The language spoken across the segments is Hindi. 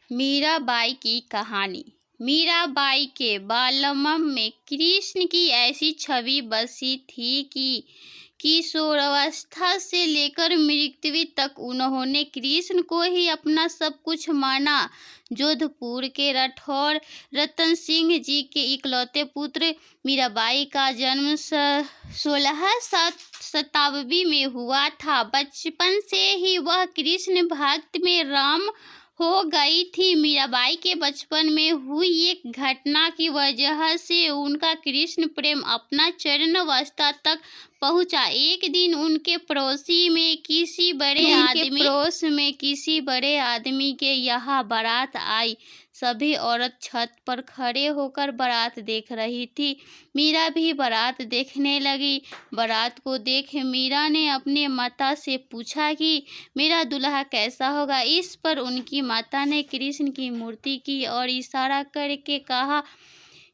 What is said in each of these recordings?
मीराबाई की कहानी। मीराबाई के बालमन में कृष्ण की ऐसी छवि बसी थी कि किशोरावस्था से लेकर मृत्यु तक उन्होंने कृष्ण को ही अपना सब कुछ माना। जोधपुर के राठौर रतन सिंह जी के इकलौते पुत्र मीराबाई का जन्म 16 शताब्दी में हुआ था। बचपन से ही वह कृष्ण भक्त में राम हो गई थी। मीराबाई के बचपन में हुई एक घटना की वजह से उनका कृष्ण प्रेम अपना चरमावस्था तक पहुंचा। एक दिन उनके पड़ोस में किसी बड़े आदमी के यहाँ बारात आई। सभी औरत छत पर खड़े होकर बारात देख रही थी। मीरा भी बारात देखने लगी। बारात को देख मीरा ने अपने माता से पूछा कि मेरा दूल्हा कैसा होगा। इस पर उनकी माता ने कृष्ण की मूर्ति की और इशारा करके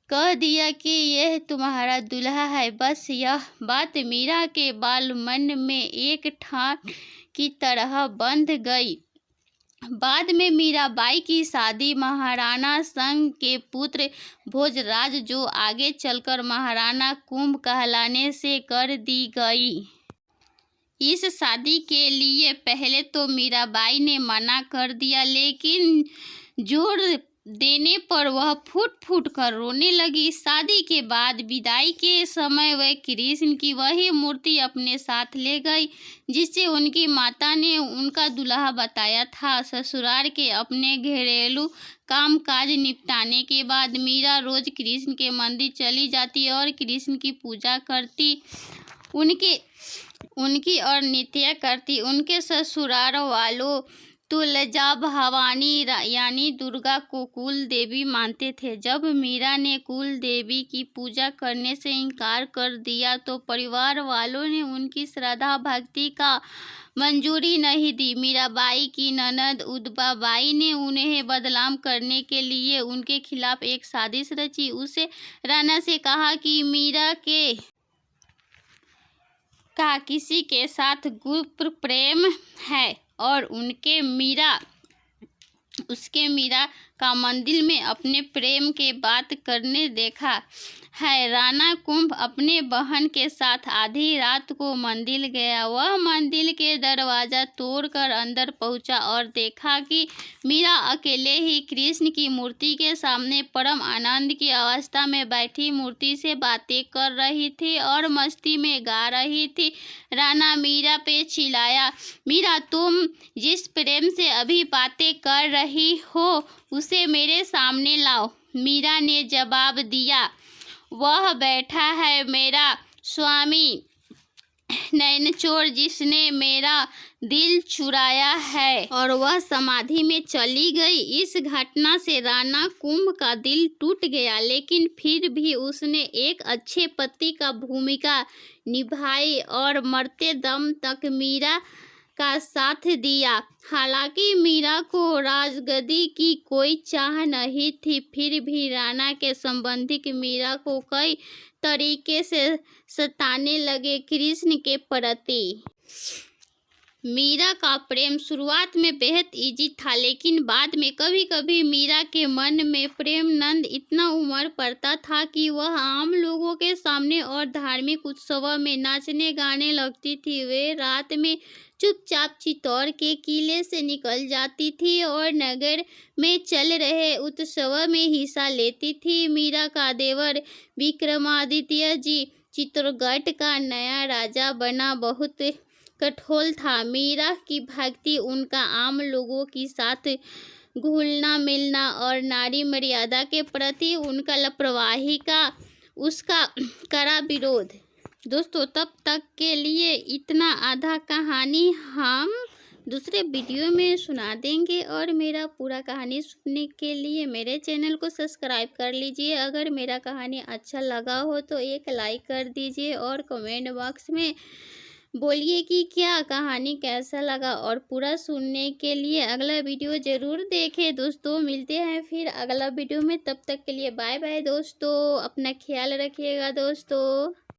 कह दिया कि यह तुम्हारा दूल्हा है। बस यह बात मीरा के बाल मन में एक ठान की तरह बंध गई। बाद में मीराबाई की शादी महाराणा संग के पुत्र भोजराज, जो आगे चलकर महाराणा कुंभ कहलाने से, कर दी गई। इस शादी के लिए पहले तो मीराबाई ने मना कर दिया, लेकिन जोर देने पर वह फूट फूट कर रोने लगी। शादी के बाद विदाई के समय वह कृष्ण की वही मूर्ति अपने साथ ले गई जिसे उनकी माता ने उनका दूल्हा बताया था। ससुराल के अपने घरेलू कामकाज निपटाने के बाद मीरा रोज कृष्ण के मंदिर चली जाती और कृष्ण की पूजा करती, उनकी और नित्य करती। उनके ससुराल वालों तुलजा भवानी यानी दुर्गा को कुल देवी मानते थे। जब मीरा ने कुल देवी की पूजा करने से इनकार कर दिया तो परिवार वालों ने उनकी श्रद्धा भक्ति का मंजूरी नहीं दी। मीराबाई की ननद उदबाबाई ने उन्हें बदनाम करने के लिए उनके खिलाफ एक साजिश रची। उसे राणा से कहा कि मीरा का किसी के साथ गुप्त प्रेम है और उसके मीरा का मंदिर में अपने प्रेम के बात करने देखा है। राणा कुंभ अपने बहन के साथ आधी रात को मंदिर गया। वह मंदिर के दरवाजा तोड़कर अंदर पहुंचा और देखा कि मीरा अकेले ही कृष्ण की मूर्ति के सामने परम आनंद की अवस्था में बैठी मूर्ति से बातें कर रही थी और मस्ती में गा रही थी। राणा मीरा पे चिल्लाया, मीरा, तुम जिस प्रेम से अभी बातें कर रही हो उसे मेरे सामने लाओ। मीरा ने जवाब दिया, वह बैठा है मेरा स्वामी नैनचोर, जिसने मेरा दिल चुराया है और वह समाधि में चली गई। इस घटना से राणा कुंभ का दिल टूट गया, लेकिन फिर भी उसने एक अच्छे पति का भूमिका निभाई और मरते दम तक मीरा का साथ दिया। हालांकि मीरा को राजगद्दी की कोई चाह नहीं थी, फिर भी राणा के संबंधी मीरा को कई तरीके से सताने लगे। कृष्ण के प्रति मीरा का प्रेम शुरुआत में बेहद इजी था, लेकिन बाद में कभी कभी मीरा के मन में प्रेम नंद इतना उमड़ पड़ता था कि वह आम लोगों के सामने और धार्मिक उत्सवों में नाचने गाने लगती थी। वे रात में चुपचाप चित्तौड़ के किले से निकल जाती थी और नगर में चल रहे उत्सव में हिस्सा लेती थी। मीरा का देवर विक्रमादित्य जी चित्तौड़गढ़ का नया राजा बना बहुत कठोर था। मीरा की भक्ति, उनका आम लोगों के साथ घुलना मिलना और नारी मर्यादा के प्रति उनका लापरवाही का उसका कड़ा विरोध। दोस्तों, तब तक के लिए इतना। आधा कहानी हम दूसरे वीडियो में सुना देंगे और मेरा पूरा कहानी सुनने के लिए मेरे चैनल को सब्सक्राइब कर लीजिए। अगर मेरा कहानी अच्छा लगा हो तो एक लाइक कर दीजिए और कमेंट बॉक्स में बोलिए कि क्या कहानी कैसा लगा, और पूरा सुनने के लिए अगला वीडियो ज़रूर देखें। दोस्तों, मिलते हैं फिर अगला वीडियो में। तब तक के लिए बाय बाय दोस्तों, अपना ख्याल रखिएगा दोस्तों।